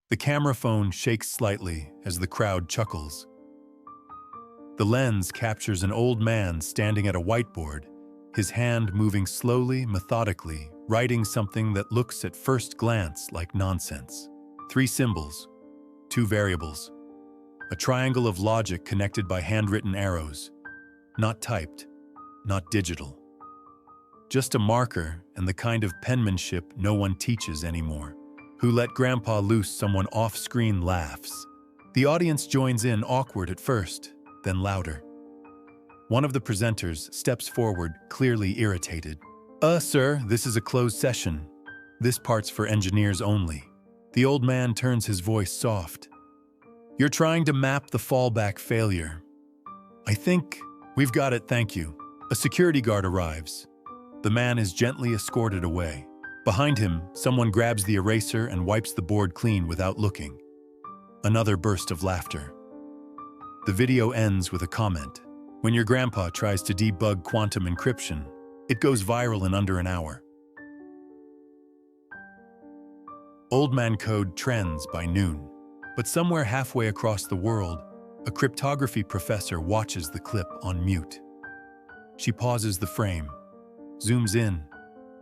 The camera phone shakes slightly as the crowd chuckles. The lens captures an old man standing at a whiteboard, his hand moving slowly, methodically, writing something that looks at first glance like nonsense. 3 symbols, 2 variables, a triangle of logic connected by handwritten arrows, not typed, not digital. Just a marker and the kind of penmanship no one teaches anymore. Who let Grandpa loose? Someone off-screen laughs. The audience joins in, awkward at first, then louder. One of the presenters steps forward, clearly irritated. Sir, this is a closed session. This part's for engineers only." The old man turns his voice soft. "You're trying to map the fallback failure." "I think we've got it, thank you." A security guard arrives. The man is gently escorted away. Behind him, someone grabs the eraser and wipes the board clean without looking. Another burst of laughter. The video ends with a comment. When your grandpa tries to debug quantum encryption, it goes viral in under an hour. Old man code trends by noon. But somewhere halfway across the world, a cryptography professor watches the clip on mute. She pauses the frame, zooms in,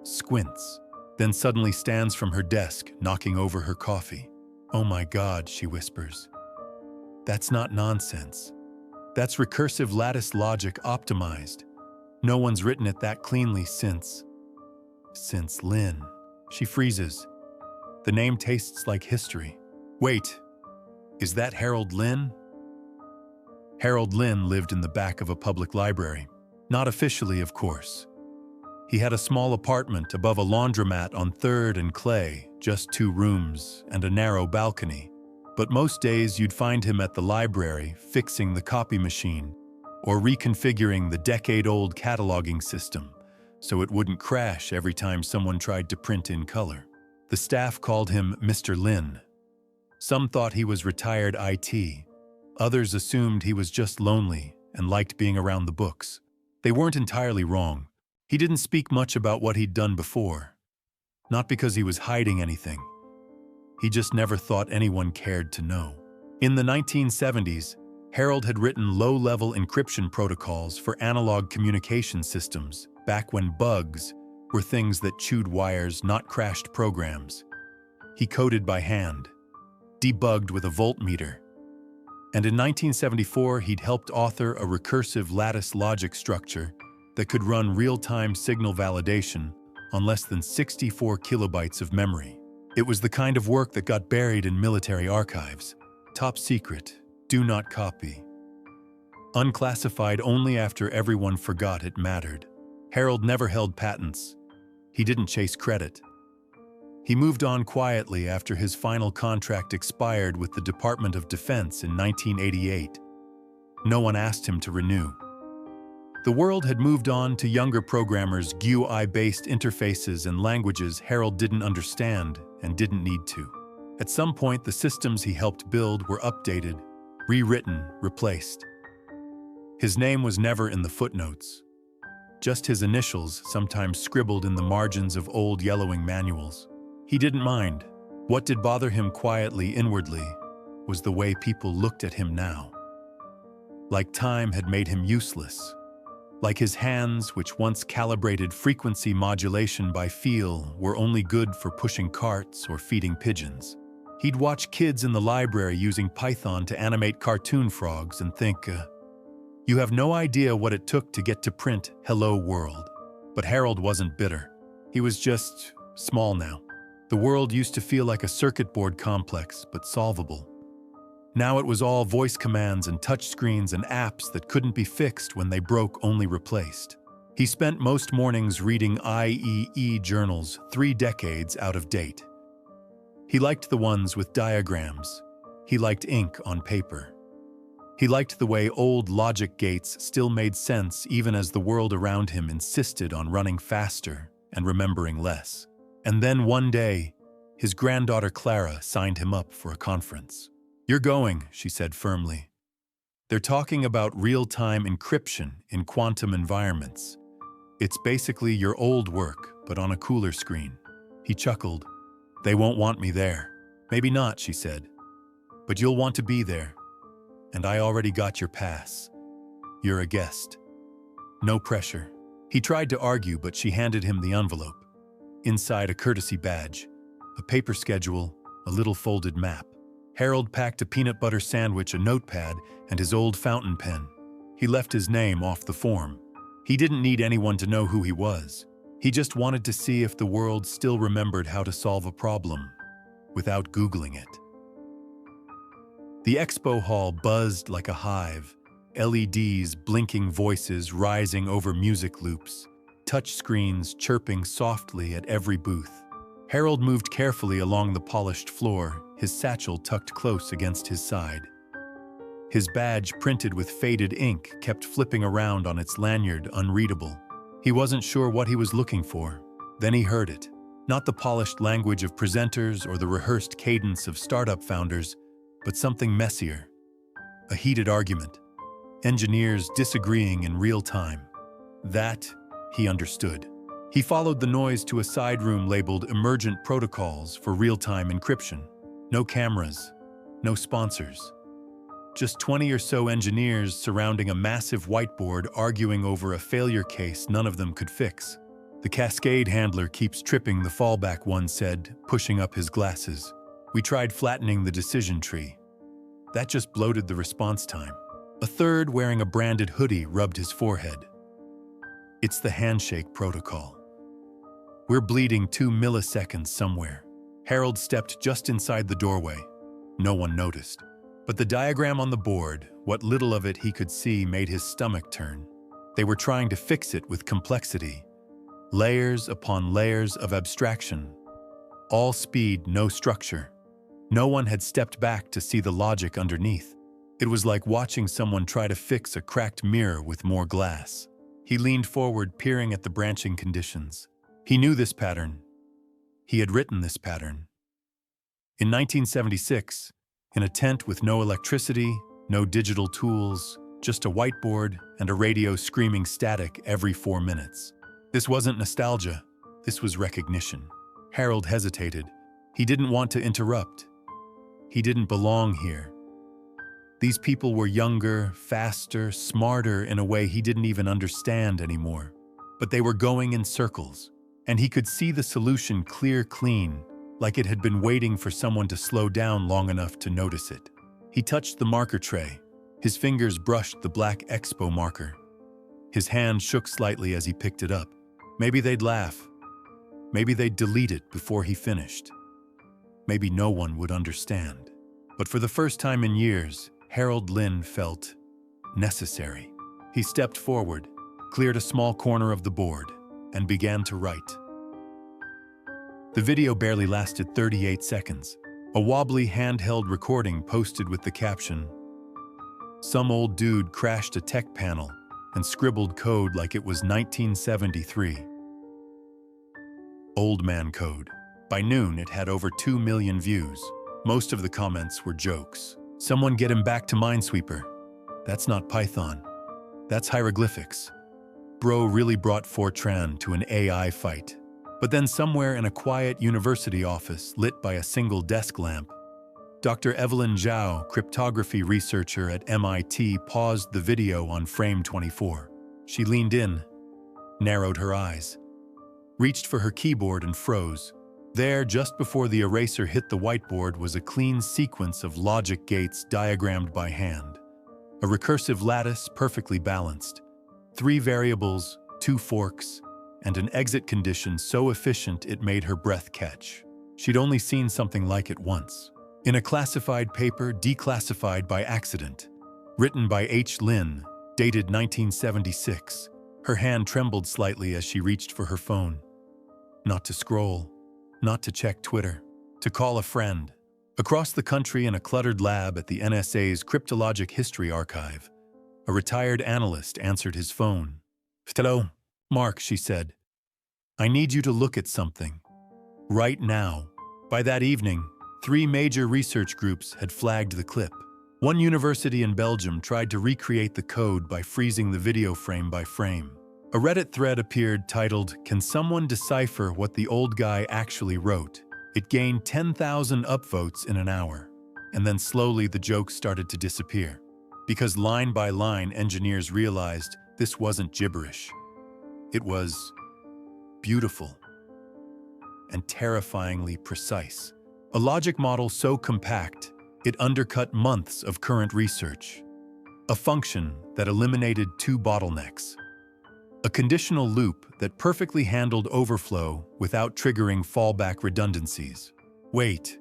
squints, then suddenly stands from her desk, knocking over her coffee. "Oh my God," she whispers. "That's not nonsense. That's recursive lattice logic optimized. No one's written it that cleanly since Lynn." She freezes. The name tastes like history. Wait, is that Harold Lynn? Harold Lynn lived in the back of a public library. Not officially, of course. He had a small apartment above a laundromat on 3rd and Clay, just 2 rooms and a narrow balcony. But most days you'd find him at the library, fixing the copy machine or reconfiguring the decade-old cataloging system so it wouldn't crash every time someone tried to print in color. The staff called him Mr. Lynn. Some thought he was retired IT. Others assumed he was just lonely and liked being around the books. They weren't entirely wrong. He didn't speak much about what he'd done before. Not because he was hiding anything. He just never thought anyone cared to know. In the 1970s, Harold had written low-level encryption protocols for analog communication systems, back when bugs were things that chewed wires, not crashed programs. He coded by hand, debugged with a voltmeter. And in 1974, he'd helped author a recursive lattice logic structure that could run real-time signal validation on less than 64 kilobytes of memory. It was the kind of work that got buried in military archives. Top secret, do not copy. Unclassified only after everyone forgot it mattered. Harold never held patents. He didn't chase credit. He moved on quietly after his final contract expired with the Department of Defense in 1988. No one asked him to renew. The world had moved on to younger programmers, GUI-based interfaces and languages Harold didn't understand and didn't need to. At some point, the systems he helped build were updated, rewritten, replaced. His name was never in the footnotes. Just his initials, sometimes scribbled in the margins of old yellowing manuals. He didn't mind. What did bother him quietly, inwardly, was the way people looked at him now. Like time had made him useless. Like his hands, which once calibrated frequency modulation by feel, were only good for pushing carts or feeding pigeons. He'd watch kids in the library using Python to animate cartoon frogs and think, you have no idea what it took to get to print "Hello World." But Harold wasn't bitter. He was just small now. The world used to feel like a circuit board complex, but solvable. Now it was all voice commands and touchscreens and apps that couldn't be fixed when they broke, only replaced. He spent most mornings reading IEE journals 3 decades out of date. He liked the ones with diagrams. He liked ink on paper. He liked the way old logic gates still made sense even as the world around him insisted on running faster and remembering less. And then one day, his granddaughter Clara signed him up for a conference. "You're going," she said firmly. "They're talking about real-time encryption in quantum environments. It's basically your old work, but on a cooler screen." He chuckled. "They won't want me there." Maybe not, she said. But you'll want to be there. And I already got your pass. You're a guest. No pressure. He tried to argue, but she handed him the envelope. Inside, a courtesy badge, a paper schedule, a little folded map. Harold packed a peanut butter sandwich, a notepad, and his old fountain pen. He left his name off the form. He didn't need anyone to know who he was. He just wanted to see if the world still remembered how to solve a problem without Googling it. The expo hall buzzed like a hive, LEDs blinking, voices rising over music loops, touch screens chirping softly at every booth. Harold moved carefully along the polished floor, his satchel tucked close against his side. His badge, printed with faded ink, kept flipping around on its lanyard, unreadable. He wasn't sure what he was looking for. Then he heard it. Not the polished language of presenters or the rehearsed cadence of startup founders, but something messier. A heated argument. Engineers disagreeing in real time. That, he understood. He followed the noise to a side room labeled Emergent Protocols for Real-Time Encryption. No cameras, no sponsors. Just 20 or so engineers surrounding a massive whiteboard arguing over a failure case none of them could fix. The cascade handler keeps tripping, the fallback one said, pushing up his glasses. We tried flattening the decision tree. That just bloated the response time. A third, wearing a branded hoodie, rubbed his forehead. It's the handshake protocol. We're bleeding 2 milliseconds somewhere. Harold stepped just inside the doorway. No one noticed. But the diagram on the board, what little of it he could see, made his stomach turn. They were trying to fix it with complexity. Layers upon layers of abstraction. All speed, no structure. No one had stepped back to see the logic underneath. It was like watching someone try to fix a cracked mirror with more glass. He leaned forward, peering at the branching conditions. He knew this pattern. He had written this pattern. In 1976, in a tent with no electricity, no digital tools, just a whiteboard and a radio screaming static every 4 minutes. This wasn't nostalgia. This was recognition. Harold hesitated. He didn't want to interrupt. He didn't belong here. These people were younger, faster, smarter in a way he didn't even understand anymore. But they were going in circles, and he could see the solution clean, like it had been waiting for someone to slow down long enough to notice it. He touched the marker tray. His fingers brushed the black expo marker. His hand shook slightly as he picked it up. Maybe they'd laugh. Maybe they'd delete it before he finished. Maybe no one would understand. But for the first time in years, Harold Lynn felt necessary. He stepped forward, cleared a small corner of the board, and began to write. The video barely lasted 38 seconds. A wobbly handheld recording posted with the caption, "Some old dude crashed a tech panel and scribbled code like it was 1973. Old man code. By noon, it had over 2 million views. Most of the comments were jokes. Someone get him back to Minesweeper. That's not Python. That's hieroglyphics. Bro really brought Fortran to an AI fight. But then somewhere in a quiet university office lit by a single desk lamp, Dr. Evelyn Zhao, cryptography researcher at MIT, paused the video on frame 24. She leaned in, narrowed her eyes, reached for her keyboard and froze. There, just before the eraser hit the whiteboard, was a clean sequence of logic gates diagrammed by hand. A recursive lattice perfectly balanced. 3 variables, 2 forks, and an exit condition so efficient it made her breath catch. She'd only seen something like it once. In a classified paper declassified by accident, written by H. Lin, dated 1976. Her hand trembled slightly as she reached for her phone. Not to scroll, not to check Twitter, to call a friend. Across the country in a cluttered lab at the NSA's Cryptologic History Archive, a retired analyst answered his phone. "Hello, Mark," she said. "I need you to look at something. Right now." By that evening, 3 major research groups had flagged the clip. One university in Belgium tried to recreate the code by freezing the video frame by frame. A Reddit thread appeared titled, "Can someone decipher what the old guy actually wrote?" It gained 10,000 upvotes in an hour, and then slowly the jokes started to disappear. Because line by line, engineers realized this wasn't gibberish. It was beautiful and terrifyingly precise. A logic model so compact, it undercut months of current research. A function that eliminated two bottlenecks. A conditional loop that perfectly handled overflow without triggering fallback redundancies. Wait,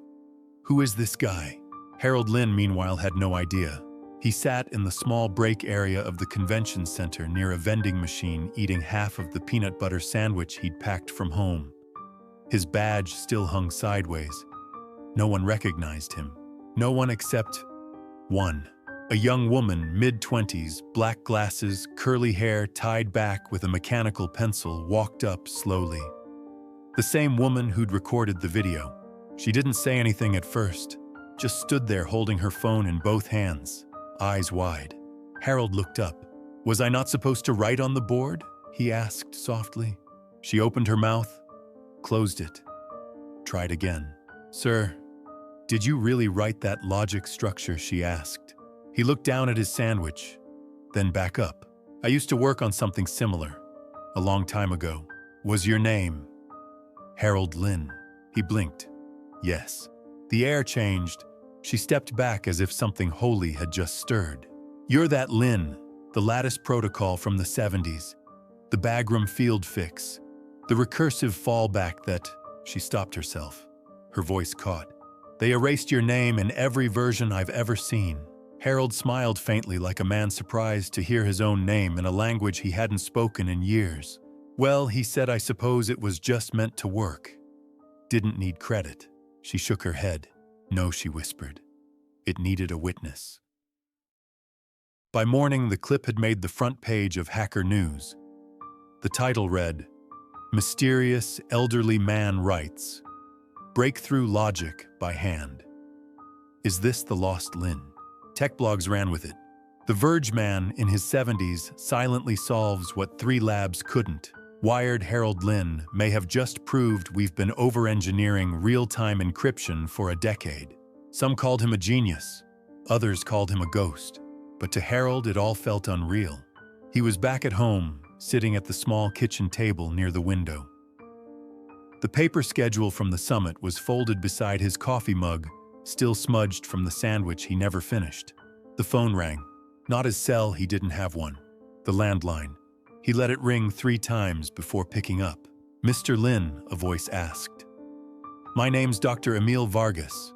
who is this guy? Harold Lynn, meanwhile, had no idea. He sat in the small break area of the convention center near a vending machine eating half of the peanut butter sandwich he'd packed from home. His badge still hung sideways. No one recognized him. No one except one. A young woman, mid-20s, black glasses, curly hair tied back with a mechanical pencil, walked up slowly. The same woman who'd recorded the video. She didn't say anything at first, just stood there holding her phone in both hands, eyes wide. Harold looked up. "Was I not supposed to write on the board?" he asked softly. She opened her mouth, closed it, tried again. "Sir, did you really write that logic structure?" she asked. He looked down at his sandwich, then back up. "I used to work on something similar, a long time ago." "Was your name Harold Lynn?" He blinked. "Yes." The air changed. She stepped back as if something holy had just stirred. "You're that Lynn, the lattice protocol from the 70s, the Bagram field fix, the recursive fallback that..." She stopped herself. Her voice caught. "They erased your name in every version I've ever seen." Harold smiled faintly, like a man surprised to hear his own name in a language he hadn't spoken in years. "Well," he said, "I suppose it was just meant to work. Didn't need credit." She shook her head. "No," she whispered. "It needed a witness." By morning, the clip had made the front page of Hacker News. The title read, "Mysterious Elderly Man Writes. Breakthrough Logic by Hand. Is this the lost Lynn?" Tech blogs ran with it. The Verge man in his 70s silently solves what 3 labs couldn't. Wired Harold Lynn may have just proved we've been over-engineering real-time encryption for a decade. Some called him a genius. Others called him a ghost. But to Harold, it all felt unreal. He was back at home, sitting at the small kitchen table near the window. The paper schedule from the summit was folded beside his coffee mug, still smudged from the sandwich he never finished. The phone rang. Not his cell, he didn't have one. The landline. He let it ring 3 times before picking up. "Mr. Lynn," a voice asked. "My name's Dr. Emil Vargas.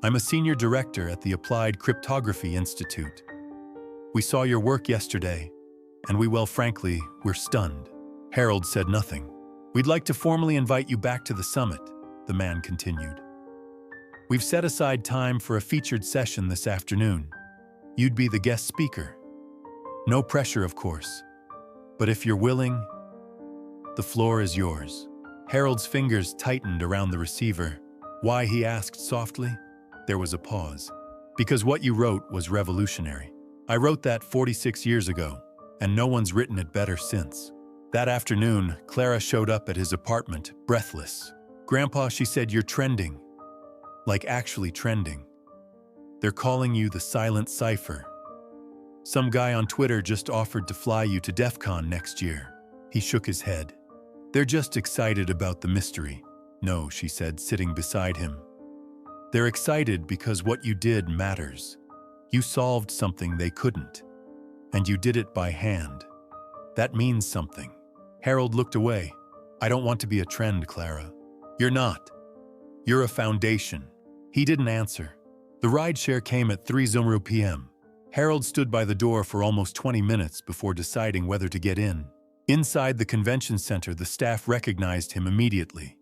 I'm a senior director at the Applied Cryptography Institute. We saw your work yesterday, and frankly, we're stunned." Harold said nothing. "We'd like to formally invite you back to the summit," the man continued. "We've set aside time for a featured session this afternoon. You'd be the guest speaker. No pressure, of course. But if you're willing, the floor is yours." Harold's fingers tightened around the receiver. "Why?" he asked softly. There was a pause. "Because what you wrote was revolutionary. I wrote that 46 years ago, and no one's written it better since." That afternoon, Clara showed up at his apartment, breathless. "Grandpa," she said, "you're trending. Like actually trending. They're calling you the Silent Cipher. Some guy on Twitter just offered to fly you to DEF CON next year." He shook his head. "They're just excited about the mystery." "No," she said, sitting beside him. "They're excited because what you did matters. You solved something they couldn't. And you did it by hand. That means something." Harold looked away. "I don't want to be a trend, Clara." "You're not. You're a foundation." He didn't answer. The rideshare came at 3:00 p.m. Harold stood by the door for almost 20 minutes before deciding whether to get in. Inside the convention center, the staff recognized him immediately.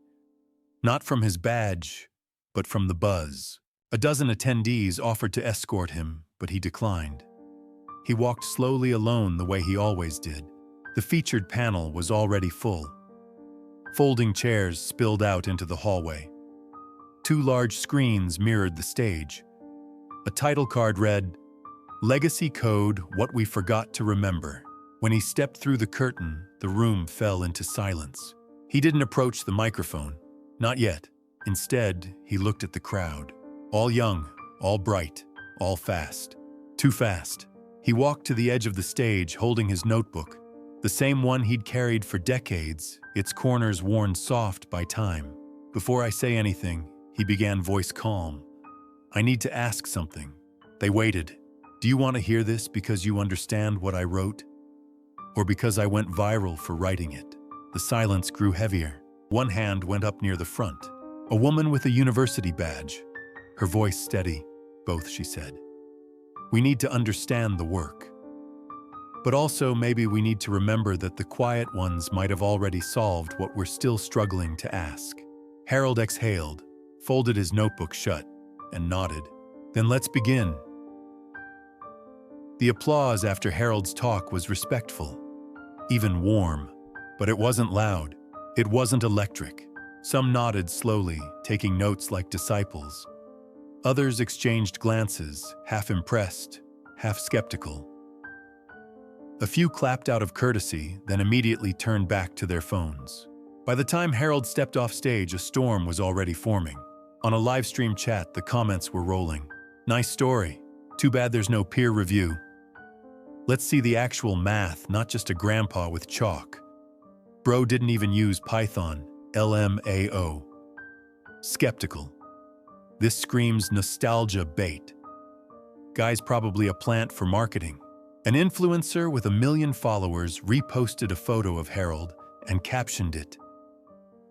Not from his badge, but from the buzz. A dozen attendees offered to escort him, but he declined. He walked slowly alone the way he always did. The featured panel was already full. Folding chairs spilled out into the hallway. 2 large screens mirrored the stage. A title card read, "Legacy Code, What We Forgot to Remember." When he stepped through the curtain, the room fell into silence. He didn't approach the microphone. Not yet. Instead, he looked at the crowd. All young, all bright, all fast. Too fast. He walked to the edge of the stage holding his notebook, the same one he'd carried for decades, its corners worn soft by time. Before I say anything, he began, voice calm. I need to ask something. They waited. Do you want to hear this because you understand what I wrote? Or because I went viral for writing it? The silence grew heavier. One hand went up near the front. A woman with a university badge. Her voice steady. Both, she said. We need to understand the work. But also maybe we need to remember that the quiet ones might have already solved what we're still struggling to ask. Harold exhaled, folded his notebook shut, and nodded. Then let's begin. The applause after Harold's talk was respectful, even warm, but it wasn't loud. It wasn't electric. Some nodded slowly, taking notes like disciples. Others exchanged glances, half impressed, half skeptical. A few clapped out of courtesy, then immediately turned back to their phones. By the time Harold stepped off stage, a storm was already forming. On a live stream chat, the comments were rolling. Nice story. Too bad there's no peer review. Let's see the actual math, not just a grandpa with chalk. Bro didn't even use Python, LMAO. Skeptical. This screams nostalgia bait. Guy's probably a plant for marketing. An influencer with 1 million followers reposted a photo of Harold and captioned it,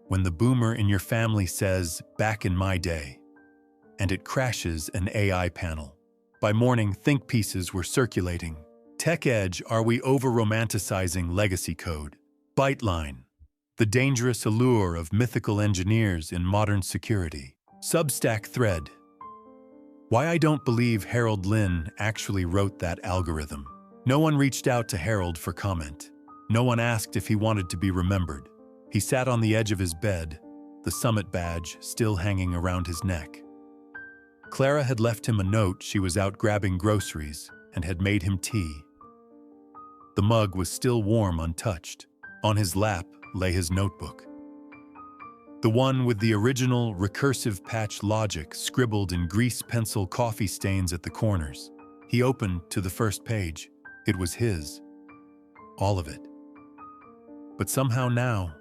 "When the boomer in your family says, 'back in my day,' and it crashes an AI panel." By morning, think pieces were circulating. Tech Edge, are we over-romanticizing legacy code? Byteline, the dangerous allure of mythical engineers in modern security. Substack thread, why I don't believe Harold Lynn actually wrote that algorithm. No one reached out to Harold for comment. No one asked if he wanted to be remembered. He sat on the edge of his bed, the summit badge still hanging around his neck. Clara had left him a note. She was out grabbing groceries and had made him tea. The mug was still warm, untouched. On his lap lay his notebook. The one with the original recursive patch logic scribbled in grease pencil coffee stains at the corners. He opened to the first page. It was his. All of it. But somehow now,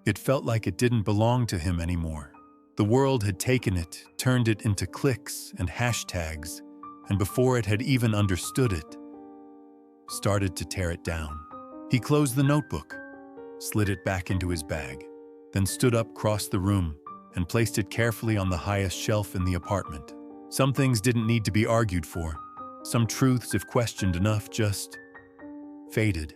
it felt like it didn't belong to him anymore. The world had taken it, turned it into clicks and hashtags, and before it had even understood it, started to tear it down. He closed the notebook, slid it back into his bag, then stood up, crossed the room, and placed it carefully on the highest shelf in the apartment. Some things didn't need to be argued for. Some truths, if questioned enough, just faded.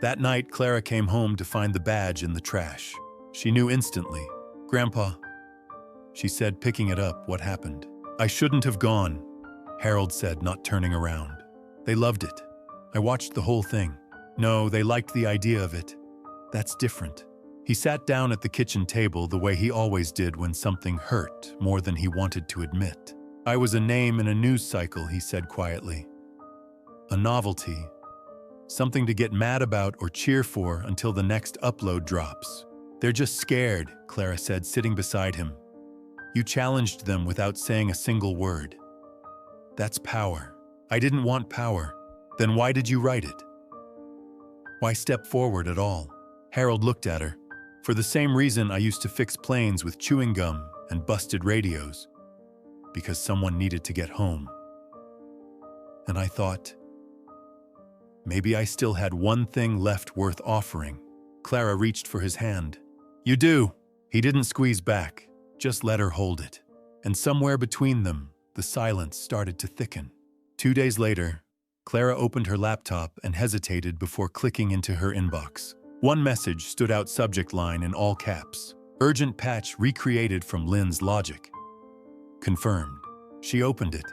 That night, Clara came home to find the badge in the trash. She knew instantly. "Grandpa," she said, picking it up, "what happened?" "I shouldn't have gone," Harold said, not turning around. "They loved it. I watched the whole thing." "No, they liked the idea of it. That's different." He sat down at the kitchen table the way he always did when something hurt more than he wanted to admit. "I was a name in a news cycle," he said quietly. "A novelty. Something to get mad about or cheer for until the next upload drops." "They're just scared," Clara said, sitting beside him. "You challenged them without saying a single word. That's power." "I didn't want power." "Then why did you write it? Why step forward at all?" Harold looked at her. "For the same reason I used to fix planes with chewing gum and busted radios. Because someone needed to get home. And I thought, maybe I still had one thing left worth offering." Clara reached for his hand. "You do." He didn't squeeze back, just let her hold it. And somewhere between them, the silence started to thicken. 2 days later, Clara opened her laptop and hesitated before clicking into her inbox. One message stood out, subject line in all caps. "Urgent patch recreated from Lynn's logic." Confirmed. She opened it.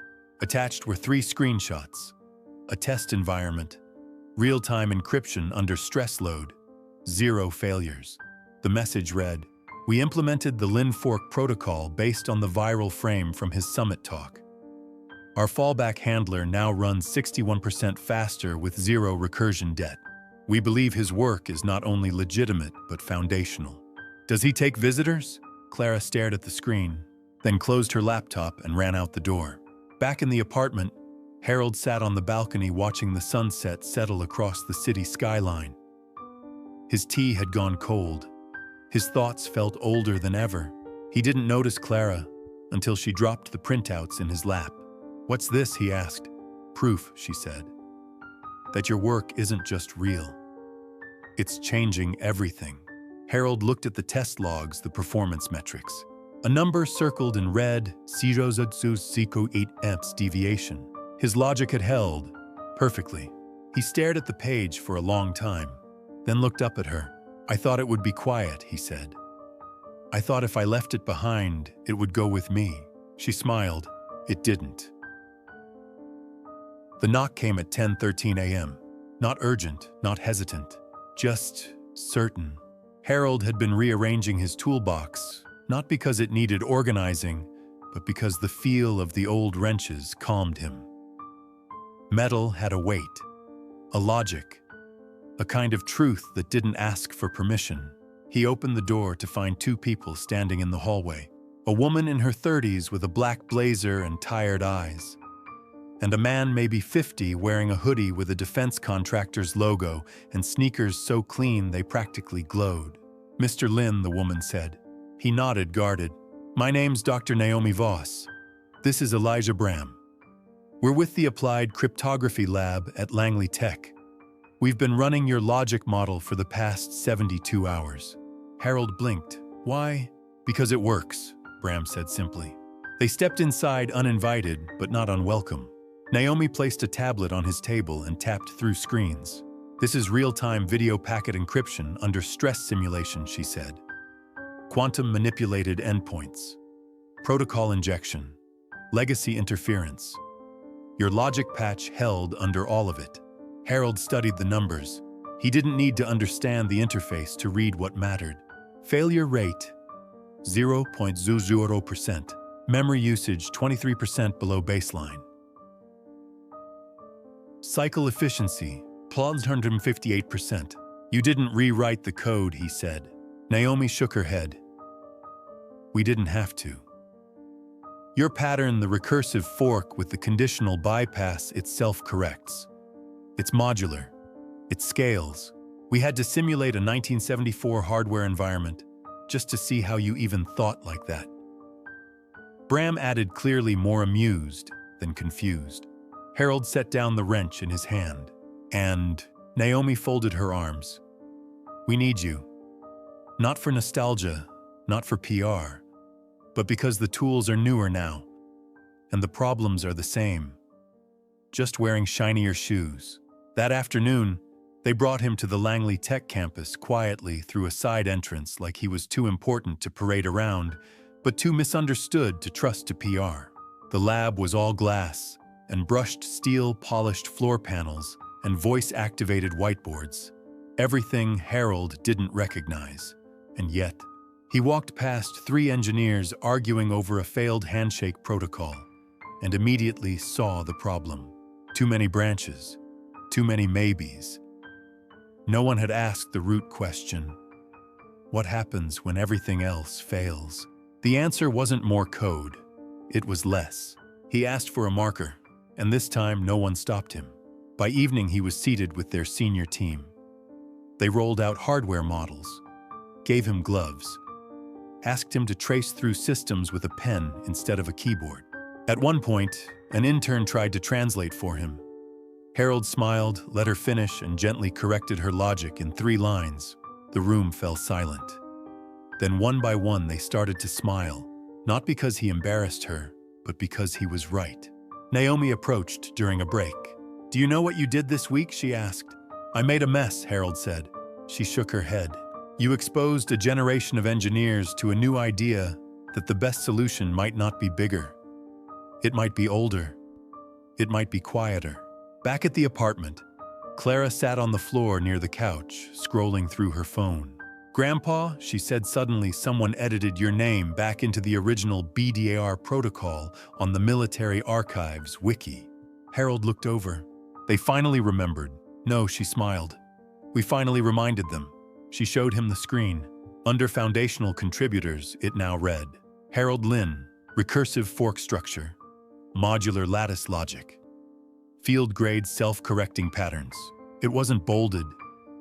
Attached were 3 screenshots. A test environment. Real-time encryption under stress load. 0 failures. The message read, "We implemented the Lynn fork protocol based on the viral frame from his summit talk. Our fallback handler now runs 61% faster with 0 recursion debt. We believe his work is not only legitimate but foundational." "Does he take visitors?" Clara stared at the screen, then closed her laptop and ran out the door. Back in the apartment, Harold sat on the balcony watching the sunset settle across the city skyline. His tea had gone cold. His thoughts felt older than ever. He didn't notice Clara until she dropped the printouts in his lap. "What's this?" he asked. "Proof," she said, "that your work isn't just real. It's changing everything." Harold looked at the test logs, the performance metrics. A number circled in red, 0.08 amps deviation. His logic had held perfectly. He stared at the page for a long time, then looked up at her. "I thought it would be quiet," he said. "I thought if I left it behind, it would go with me." She smiled. It didn't. The knock came at 10:13 a.m. Not urgent, not hesitant, just certain. Harold had been rearranging his toolbox, not because it needed organizing, but because the feel of the old wrenches calmed him. Metal had a weight, a logic, a kind of truth that didn't ask for permission. He opened the door to find two people standing in the hallway. A woman in her 30s with a black blazer and tired eyes, and a man maybe 50 wearing a hoodie with a defense contractor's logo and sneakers so clean they practically glowed. "Mr. Lin," the woman said. He nodded, guarded. "My name's Dr. Naomi Voss. This is Elijah Bram. We're with the Applied Cryptography Lab at Langley Tech. We've been running your logic model for the past 72 hours. Harold blinked. "Why?" "Because it works," Bram said simply. They stepped inside uninvited, but not unwelcome. Naomi placed a tablet on his table and tapped through screens. "This is real-time video packet encryption under stress simulation," she said. "Quantum manipulated endpoints. Protocol injection. Legacy interference. Your logic patch held under all of it." Harold studied the numbers. He didn't need to understand the interface to read what mattered. Failure rate, 0.00%. Memory usage, 23% below baseline. Cycle efficiency, plus 158%. "You didn't rewrite the code," he said. Naomi shook her head. "We didn't have to. Your pattern, the recursive fork with the conditional bypass, itself corrects. It's modular. It scales. We had to simulate a 1974 hardware environment just to see how you even thought like that." Bram added, clearly more amused than confused. Harold set down the wrench in his hand. "And..." Naomi folded her arms. "We need you. Not for nostalgia, not for PR, but because the tools are newer now, and the problems are the same. Just wearing shinier shoes." That afternoon, they brought him to the Langley Tech campus quietly through a side entrance like he was too important to parade around, but too misunderstood to trust to PR. The lab was all glass, and brushed steel polished floor panels and voice-activated whiteboards. Everything Harold didn't recognize. And yet, he walked past three engineers arguing over a failed handshake protocol, and immediately saw the problem. Too many branches, too many maybes. No one had asked the root question. What happens when everything else fails? The answer wasn't more code. It was less. He asked for a marker, and this time no one stopped him. By evening, he was seated with their senior team. They rolled out hardware models, gave him gloves, asked him to trace through systems with a pen instead of a keyboard. At one point, an intern tried to translate for him. Harold smiled, let her finish, and gently corrected her logic in 3 lines. The room fell silent. Then one by one they started to smile, not because he embarrassed her, but because he was right. Naomi approached during a break. "Do you know what you did this week?" she asked. "I made a mess," Harold said. She shook her head. "You exposed a generation of engineers to a new idea that the best solution might not be bigger. It might be older. It might be quieter." Back at the apartment, Clara sat on the floor near the couch, scrolling through her phone. "Grandpa," she said suddenly, "someone edited your name back into the original BDAR protocol on the Military Archives wiki." Harold looked over. They finally remembered. "No," she smiled. "We finally reminded them." She showed him the screen. Under foundational contributors, it now read, Harold Lynn, recursive fork structure, modular lattice logic, field-grade self-correcting patterns. It wasn't bolded,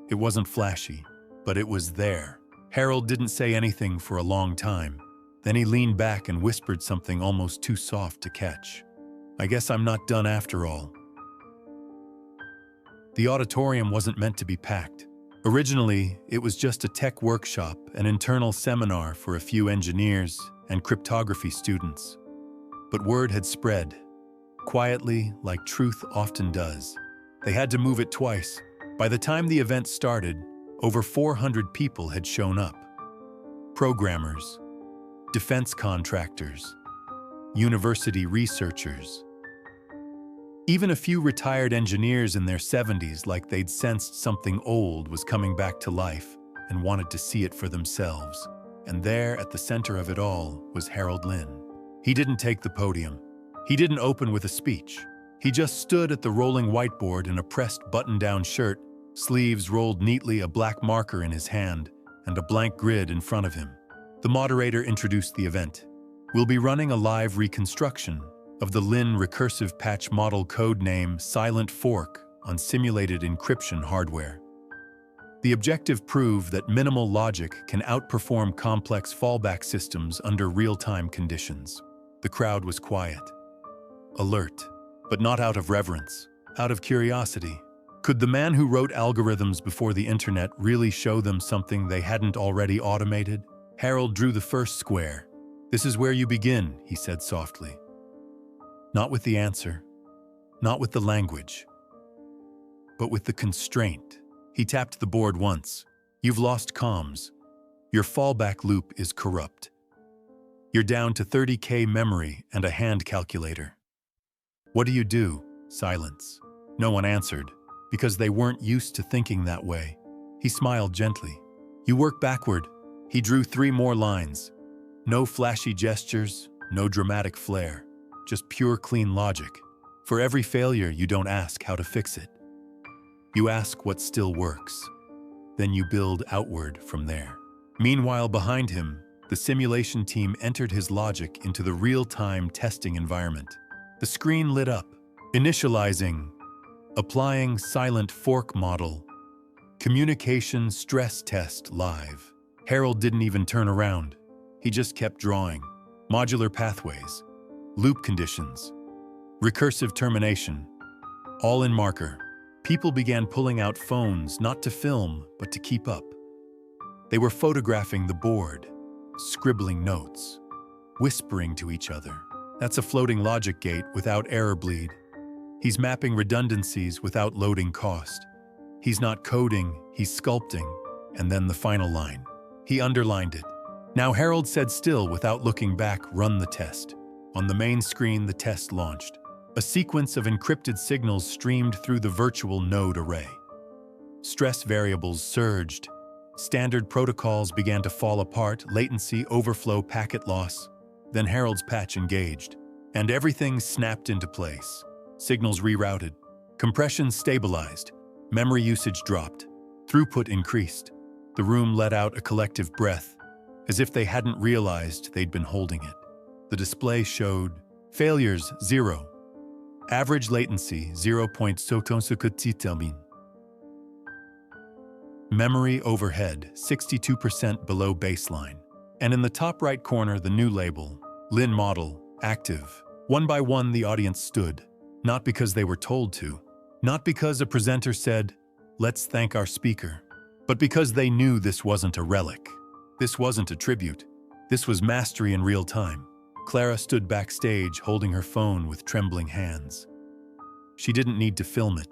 it wasn't flashy, but it was there. Harold didn't say anything for a long time. Then he leaned back and whispered something almost too soft to catch. I guess I'm not done after all. The auditorium wasn't meant to be packed. Originally, it was just a tech workshop, an internal seminar for a few engineers and cryptography students. But word had spread, quietly, like truth often does. They had to move it twice. By the time the event started, over 400 people had shown up. Programmers, defense contractors, university researchers. Even a few retired engineers in their 70s, like they'd sensed something old was coming back to life and wanted to see it for themselves. And there, at the center of it all, was Harold Lynn. He didn't take the podium. He didn't open with a speech. He just stood at the rolling whiteboard in a pressed button-down shirt, sleeves rolled neatly, a black marker in his hand, and a blank grid in front of him. The moderator introduced the event. We'll be running a live reconstruction of the Lynn recursive patch model, codename Silent Fork, on simulated encryption hardware. The objective proved that minimal logic can outperform complex fallback systems under real-time conditions. The crowd was quiet, alert, but not out of reverence, out of curiosity. Could the man who wrote algorithms before the internet really show them something they hadn't already automated? Harold drew the first square. This is where you begin, he said softly. Not with the answer, not with the language, but with the constraint. He tapped the board once. You've lost comms. Your fallback loop is corrupt. You're down to 30K memory and a hand calculator. What do you do? Silence. No one answered, because they weren't used to thinking that way. He smiled gently. You work backward. He drew 3 more lines. No flashy gestures, no dramatic flair, just pure clean logic. For every failure, you don't ask how to fix it. You ask what still works. Then you build outward from there. Meanwhile, behind him, the simulation team entered his logic into the real-time testing environment. The screen lit up. Initializing. Applying Silent Fork model. Communication stress test live. Harold didn't even turn around. He just kept drawing. Modular pathways. Loop conditions. Recursive termination. All in marker. People began pulling out phones, not to film, but to keep up. They were photographing the board, scribbling notes, whispering to each other. That's a floating logic gate without error bleed. He's mapping redundancies without loading cost. He's not coding, he's sculpting. And then the final line. He underlined it. Now Harold said still, without looking back, run the test. On the main screen, the test launched. A sequence of encrypted signals streamed through the virtual node array. Stress variables surged. Standard protocols began to fall apart, latency, overflow, packet loss. Then Harold's patch engaged, and everything snapped into place. Signals rerouted, compression stabilized, memory usage dropped, throughput increased. The room let out a collective breath, as if they hadn't realized they'd been holding it. The display showed failures 0, average latency 0.0 memory overhead 62% below baseline, and in the top right corner the new label, Lynn model, active. One by one the audience stood, not because they were told to, not because a presenter said, let's thank our speaker, but because they knew this wasn't a relic. This wasn't a tribute. This was mastery in real time. Clara stood backstage holding her phone with trembling hands. She didn't need to film it.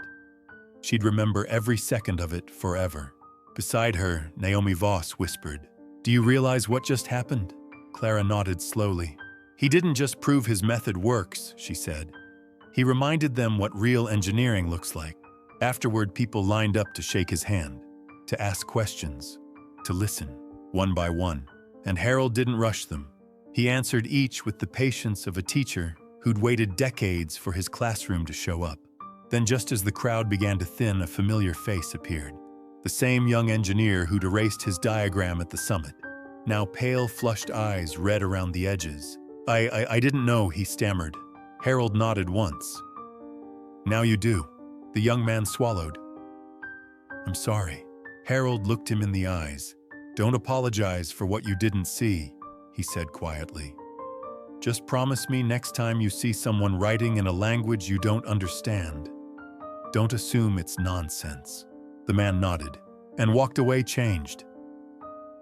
She'd remember every second of it forever. Beside her, Naomi Voss whispered, "Do you realize what just happened?" Clara nodded slowly. "He didn't just prove his method works," she said. "He reminded them what real engineering looks like." Afterward, people lined up to shake his hand, to ask questions, to listen, one by one. And Harold didn't rush them. He answered each with the patience of a teacher who'd waited decades for his classroom to show up. Then, just as the crowd began to thin, a familiar face appeared. the same young engineer who'd erased his diagram at the summit. Now pale, flushed eyes red around the edges. I didn't know, he stammered. Harold nodded once. Now you do. The young man swallowed. I'm sorry. Harold looked him in the eyes. Don't apologize for what you didn't see, he said quietly. Just promise me next time you see someone writing in a language you don't understand, don't assume it's nonsense. The man nodded and walked away changed.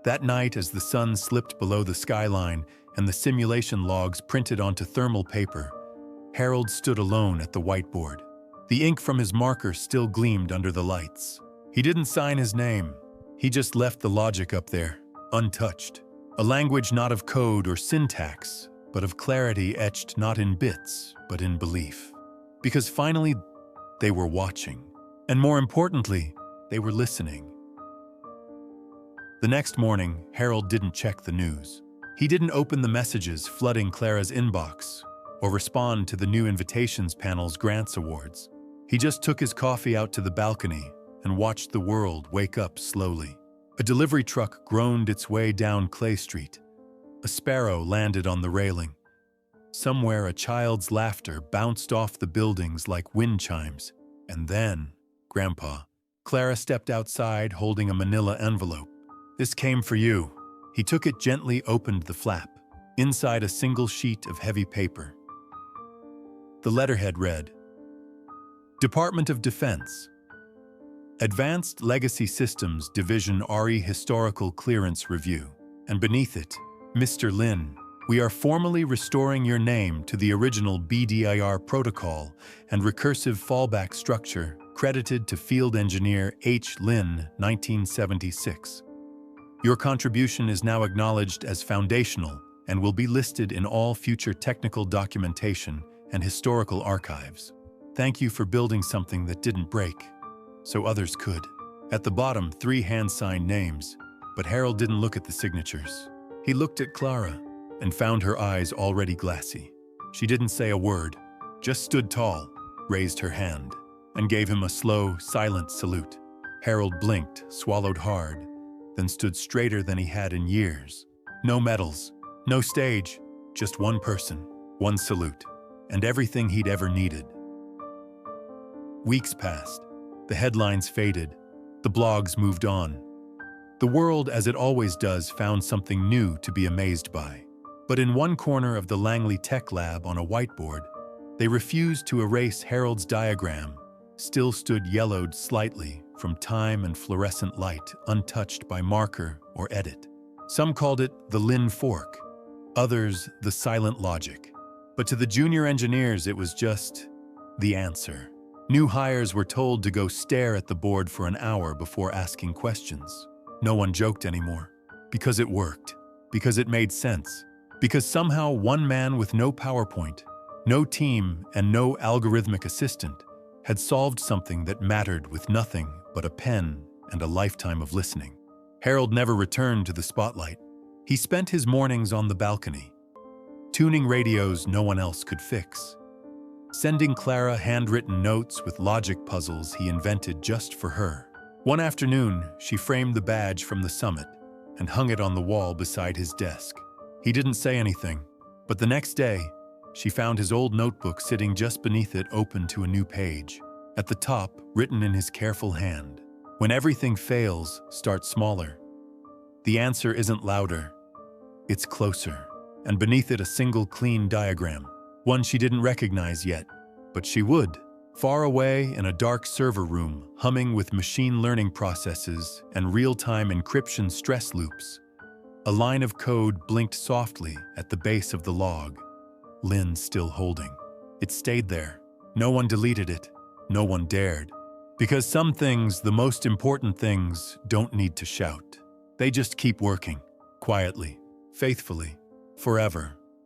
That night, as the sun slipped below the skyline and the simulation logs printed onto thermal paper, Harold stood alone at the whiteboard. The ink from his marker still gleamed under the lights. He didn't sign his name. He just left the logic up there, untouched. A language not of code or syntax, but of clarity etched not in bits, but in belief. Because finally, they were watching. And more importantly, they were listening. The next morning, Harold didn't check the news. He didn't open the messages flooding Clara's inbox or respond to the new invitations panel's grants awards. He just took his coffee out to the balcony and watched the world wake up slowly. A delivery truck groaned its way down Clay Street. A sparrow landed on the railing. Somewhere a child's laughter bounced off the buildings like wind chimes. And then, Grandpa. Clara stepped outside holding a manila envelope. This came for you. He took it gently, opened the flap. Inside a single sheet of heavy paper. The letterhead read, Department of Defense. Advanced Legacy Systems Division RE Historical Clearance Review. And beneath it, Mr. Lin, we are formally restoring your name to the original BDIR protocol and recursive fallback structure credited to Field Engineer H. Lin, 1976. Your contribution is now acknowledged as foundational and will be listed in all future technical documentation and historical archives. Thank you for building something that didn't break, so others could. At the bottom, 3 hand-signed names, but Harold didn't look at the signatures. He looked at Clara and found her eyes already glassy. She didn't say a word, just stood tall, raised her hand, and gave him a slow, silent salute. Harold blinked, swallowed hard, then stood straighter than he had in years. No medals, no stage, just one person, one salute, and everything he'd ever needed. Weeks passed. The headlines faded. The blogs moved on. The world, as it always does, found something new to be amazed by. But in one corner of the Langley Tech Lab on a whiteboard, they refused to erase Harold's diagram, still stood yellowed slightly from time and fluorescent light, untouched by marker or edit. Some called it the Lin fork, others the silent logic. But to the junior engineers, it was just the answer. New hires were told to go stare at the board for an hour before asking questions. No one joked anymore. Because it worked. Because it made sense. Because somehow one man with no PowerPoint, no team, and no algorithmic assistant had solved something that mattered with nothing but a pen and a lifetime of listening. Harold never returned to the spotlight. He spent his mornings on the balcony, tuning radios no one else could fix, sending Clara handwritten notes with logic puzzles he invented just for her. One afternoon, she framed the badge from the summit and hung it on the wall beside his desk. He didn't say anything, but the next day, she found his old notebook sitting just beneath it, open to a new page. At the top, written in his careful hand, when everything fails, start smaller. The answer isn't louder, it's closer. And beneath it, a single clean diagram, one she didn't recognize yet, but she would. Far away in a dark server room, humming with machine learning processes and real-time encryption stress loops, a line of code blinked softly at the base of the log. Lin still holding. It stayed there. No one deleted it. No one dared. Because some things, the most important things, don't need to shout. They just keep working, quietly, faithfully, forever.